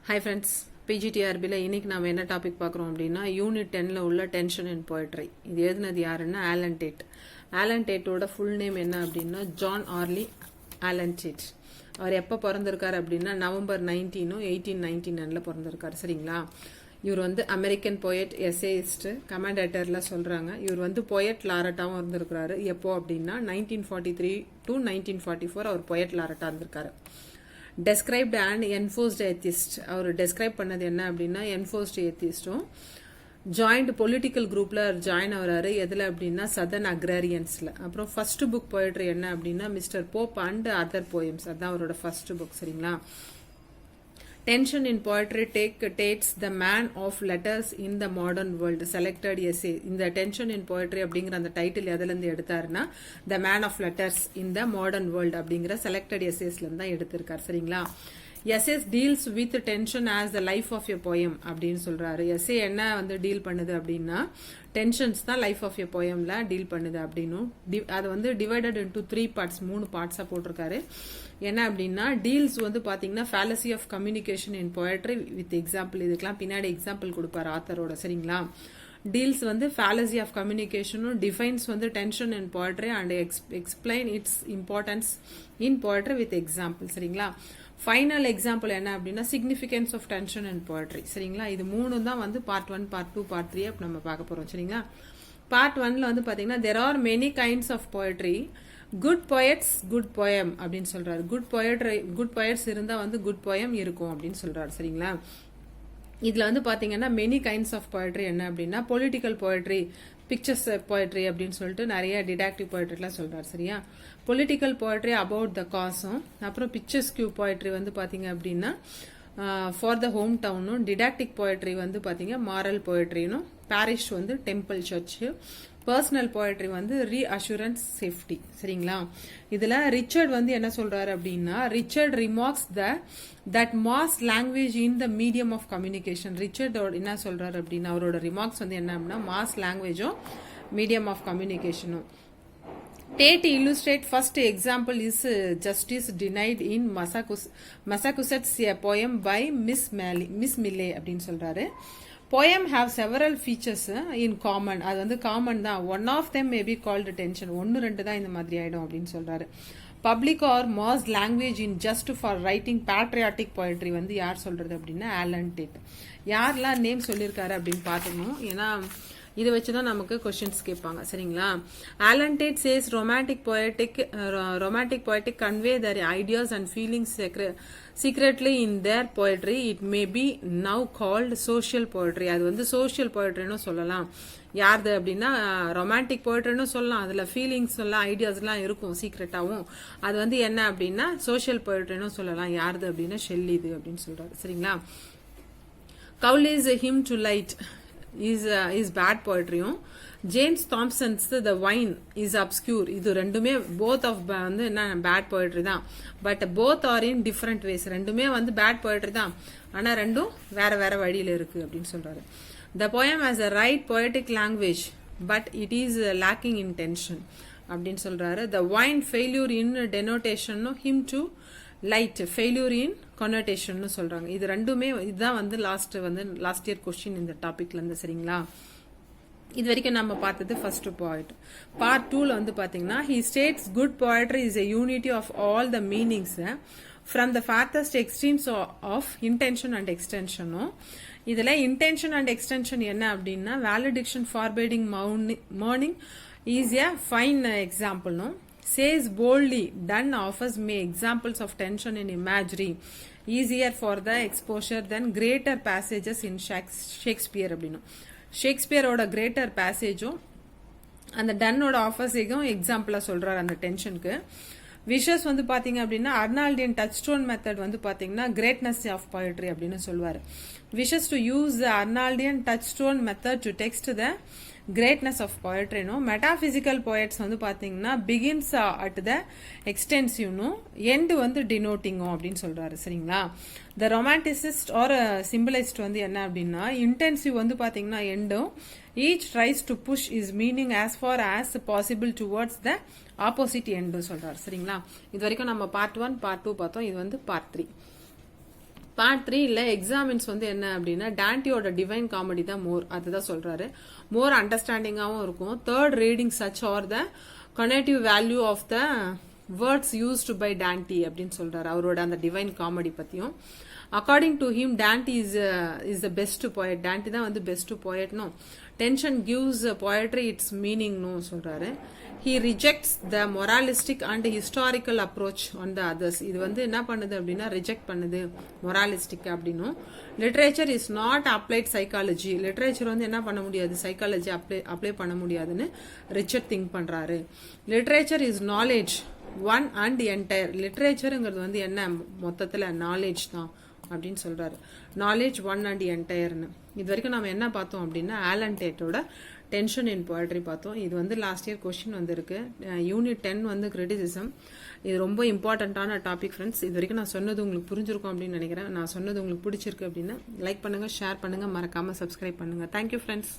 Hi friends, PGTRBல இன்னைக்கு நாம என்ன டாபிக் பார்க்குறோம் அப்படின்னா யூனிட் 10ல உள்ள டென்ஷன் அண்ட் போயட்ரி. இது எழுதுனது யாருன்னா ஆலன் டேட். ஆலன் டேட்டோட ஃபுல் நேம் என்ன அப்படின்னா ஜான் ஆர்லி ஆலன் டேட். அவர் எப்போ பிறந்திருக்காரு அப்படின்னா நவம்பர் 1899ல பிறந்திருக்காரு. சரிங்களா? இவர் வந்து அமெரிக்கன் போயட், எஸ்ஏயிஸ்ட், கமாண்டேட்டர்ல சொல்றாங்க. இவர் வந்து போயட் லாரட்டாவும் இருந்திருக்கிறாரு. எப்போ அப்படின்னா 1943 to 1944 அவர் போயட் லாரட்டா இருந்திருக்காரு. Described and enforced atheist. அவர் டெஸ்கிரைப் பண்ணது என்ன அப்படின்னா என்ஃபோர்ஸ்ட் ஏத்திஸ்டும் ஜாயிண்ட் பொலிட்டிக்கல் குரூப்ல ஜாயின் ஆகிறாரு. எதில் அப்படின்னா சதர்ன் அக்ராரியன்ஸ்ல. அப்புறம் ஃபர்ஸ்ட் புக் போயட்ரி என்ன அப்படின்னா mister Pope and other poems. அதுதான் அவரோட ஃபர்ஸ்ட் புக். சரிங்களா? Tension in poetry Tate's the man of letters in the modern world selected essay. இந்த டென்ஷன் இன் போயட்ரி அப்படிங்கிற அந்த டைட்டில் எதுலேருந்து எடுத்தாருன்னா the man of letters in the modern world அப்படிங்கிற selected எஸ்ஏஸ்லேருந்து தான் எடுத்திருக்காரு. சரிங்களா? Essays deals with tension as the life of a poem அப்படின்னு சொல்றாரு. எஸ்ஏ என்ன வந்து டீல் பண்ணுது அப்படின்னா டென்ஷன்ஸ் தான் லைஃப் ஆஃப் எ போயம்ல டீல் பண்ணுது அப்படின்னும் அது வந்து டிவைடட் இன்டூ 3 பார்ட்ஸ், 3 பார்ட்ஸா போட்டிருக்காரு. என்ன அப்படின்னா டீல்ஸ் வந்து பாத்தீங்கன்னா fallacy of communication in poetry with example. இதுக்கெல்லாம் பின்னாடி எக்ஸாம்பிள் கொடுப்பாரு ஆத்தரோட. சரிங்களா? டீல்ஸ் வந்து ஃபேலசி ஆஃப் கம்யூனிகேஷனும் டிஃபைன்ஸ் வந்து tension in poetry and explain its importance in poetry with example. சரிங்களா? ஃபைனல் எக்ஸாம்பிள் என்ன அப்படின்னா significance of tension and poetry. சரிங்களா? இது 3 தான் வந்து பார்ட் 1, பார்ட் 2, பார்ட் 3 நம்ம பார்க்க போறோம். சரிங்களா? பார்ட் 1ல வந்து பாத்தீங்கன்னா there are many kinds of poetry. Good poets good poem அப்படின்னு சொல்றாரு. குட் poets இருந்தா வந்து குட் poem இருக்கும் அப்படின்னு சொல்றாரு. சரிங்களா? இதுல வந்து பாத்தீங்கன்னா மெனி கைண்ட்ஸ் ஆஃப் போயட்ரி என்ன அப்படின்னா பொலிட்டிக்கல் போயட்ரி, பிக்சர்ஸ் போயட்ரி அப்படின்னு சொல்லிட்டு நிறைய டிடாக்டிவ் போயட்ரிலாம் சொல்றாரு. சரியா? பொலிட்டிக்கல் போயட்ரி அபவுட் த காசும், அப்புறம் பிக்சர்ஸ்கியூ போயட்ரி வந்து பாத்தீங்க அப்படின்னா ஃபார் த ஹோம் டவுனும், டிடாக்டிக் போயட்ரி வந்து பாத்தீங்க மாரல் போயட்ரினும், பாரிஷ் வந்து டெம்பிள் சர்ச், பர்சனல் போயட்ரி வந்து ரீஅஷூரன்ஸ் சேஃப்டி. சரிங்களா? இதுல ரிச்சர்ட் வந்து என்ன சொல்றாரு அப்படின்னா Richard remarks that mass language in the medium of communication. Richard என்ன சொல்றாரு அப்படின்னா அவரோட ரிமார்க்ஸ் வந்து என்ன அப்படின்னா மாஸ் லாங்குவேஜும் மீடியம் ஆஃப் கம்யூனிகேஷனும். Tate illustrate first example is justice denied in Massachusetts, a poem by Miss Millay அப்படின்னு சொல்றாரு. Poem have several features in common. அது வந்து காமன் தான். One of them may be called tension. 1-2 தான் இந்த மாதிரி ஆயிடும் அப்படின்னு சொல்றாரு. Public or mass language in just for writing patriotic poetry வந்து யார் சொல்றது அப்படின்னா ஆலன் டேட். யாரெல்லாம் நேம் சொல்லியிருக்காரு அப்படின்னு பார்த்துக்கணும். ஏன்னா இதை வச்சுதான் நமக்கு கொஸ்டின்ஸ் கேட்பாங்க. சரிங்களா? Allen Tate says romantic poetic convey their ideas and feelings secretly in their poetry. It may be now called social poetry. அது வந்து சோஷியல் போயட்ரின்னு சொல்லலாம். யாருது அப்படின்னா ரொமான்டிக் போயட்ரின்னு சொல்லலாம். அதுல ஃபீலிங்ஸ் எல்லாம் ஐடியாஸ் எல்லாம் இருக்கும் சீக்ரெட்டாவும். அது வந்து என்ன அப்படின்னா சோஷியல் போயட்ரின்னு சொல்லலாம். யாருது அப்படின்னா ஷெல்லி இது அப்படின்னு சொல்றாரு. சரிங்களா? Cowley's hymn to light is bad poetryயும், James Thomson's the vine is obscure. இது ரெண்டுமே போத் ஆஃப் வந்து என்ன பேட் போயட்ரி தான். But both are in different ways. ரெண்டுமே வந்து பேட் போயட்ரி தான், ஆனா ரெண்டும் வேற வேற வழியில இருக்கு அப்படின்னு சொல்றாரு. த poem has a right poetic language but it is lacking in tension அப்படின்னு சொல்றாரு. The vine failure in denotation, him to light failure in connotation சொல்றாங்க. இது ரெண்டுமே இதுதான் வந்து லாஸ்ட் இயர் கொஸ்டின் இந்த டாபிக்ல இருந்து. சரிங்களா? இது வரைக்கும் நம்ம பார்த்தது ஃபர்ஸ்ட் பாயிண்ட். பார்ட் 2ல வந்து பாத்தீங்கன்னா he states good poetry is a unity of all the meanings from the farthest extremes of intention and extension. இதுல இன்டென்ஷன் அண்ட் எக்ஸ்டென்ஷன் என்ன அப்படின்னா valediction forbidding mourning is a fine example. Says boldly done offers me examples of tension in imagery easier for the exposure than greater passages in Shakespeare அப்படின்னு. ஷேக்ஸ்பியரோட greater பேசேஜும் அந்த டன்னோட ஆஃபர்ஸையும் எக்ஸாம்பிளா சொல்றாரு அந்த டென்ஷனுக்கு. Wishes வந்து பாத்தீங்க அப்படின்னா அர்னால்டியன் டச் ஸ்டோன் மெத்தட் வந்து பாத்தீங்கன்னா கிரேட்னஸ் ஆஃப் போயட்ரி அப்படின்னு சொல்லுவாரு. Wishes to use the Arnoldian touchstone method to text the greatness of போயட்ரினும், மெட்டாபிசிக்கல் போயட்ஸ் வந்து பாத்தீங்கன்னா பிகின்ஸ் அட் த எக்ஸ்டென்சிவ்னும் எண்ட் வந்து டினோட்டிங்கும் அப்படின்னு சொல்றாரு. சரிங்களா? த ரொமான்டிசிஸ்ட் ஆர் சிம்பிளைஸ்ட் வந்து என்ன அப்படின்னா இன்டென்சிவ் வந்து பாத்தீங்கன்னா எண்டும், each tries to push is meaning as far as possible towards the opposite end சொல்றாரு. சரிங்களா? இது வரைக்கும் நம்ம பார்ட் 1, பார்ட் 2 பார்த்தோம். இது வந்து பார்ட் 3. பார்ட் 3ல எக்ஸாமின்ஸ் வந்து என்ன அப்படின்னா டாண்டியோட டிவைன் காமெடி தான் மோர், அதுதான் சொல்றாரு. மோர் அண்டர்ஸ்டாண்டிங்காகவும் இருக்கும். Third reading such are the connective value of the words used by Dante அப்படின்னு சொல்றாரு, அவரோட அந்த டிவைன் காமெடி பத்தியும். According to him Dante is the best poet. Dante தான் வந்து பெஸ்ட் போயட்னும். டென்ஷன் கிவ்ஸ் போயட்ரி இட்ஸ் மீனிங்னு சொல்றாரு. He rejects the moralistic and historical approach on the others. இது வந்து என்ன பண்ணுது அப்படின்னா ரிஜெக்ட் பண்ணுது மொராலிஸ்டிக் அப்படின்னும். Literature is not applied psychology. Literature வந்து என்ன பண்ண முடியாது, சைக்காலஜி அப்ளை பண்ண முடியாதுன்னு ரிச்சர்ட் திங்க் பண்றாரு. Literature is knowledge one and entire. லிட்ரேச்சருங்கிறது வந்து என்ன, மொத்தத்துல நாலேஜ் தான் அப்படின்னு சொல்றாரு. நாலேஜ் ஒன் அண்ட் என்டையர்னு. இது வரைக்கும் நம்ம என்ன பார்த்தோம் அப்படின்னா ஆலன் டேட்டோட டென்ஷன் இன் போயட்ரி பார்த்தோம். இது வந்து லாஸ்ட் இயர் கொஸ்டின் வந்திருக்கு. யூனிட் 10 வந்து கிரிட்டிசிசம். இது ரொம்ப இம்பார்ட்டண்ட்டான டாபிக் ஃப்ரெண்ட்ஸ். இது வரைக்கும் நான் சொன்னது உங்களுக்கு புரிஞ்சிருக்கும் அப்படின்னு நினைக்கிறேன். நான் சொன்னது உங்களுக்கு பிடிச்சிருக்கு அப்படின்னா லைக் பண்ணுங்க, ஷேர் பண்ணுங்க, மறக்காம சப்ஸ்கிரைப் பண்ணுங்க. Thank you friends.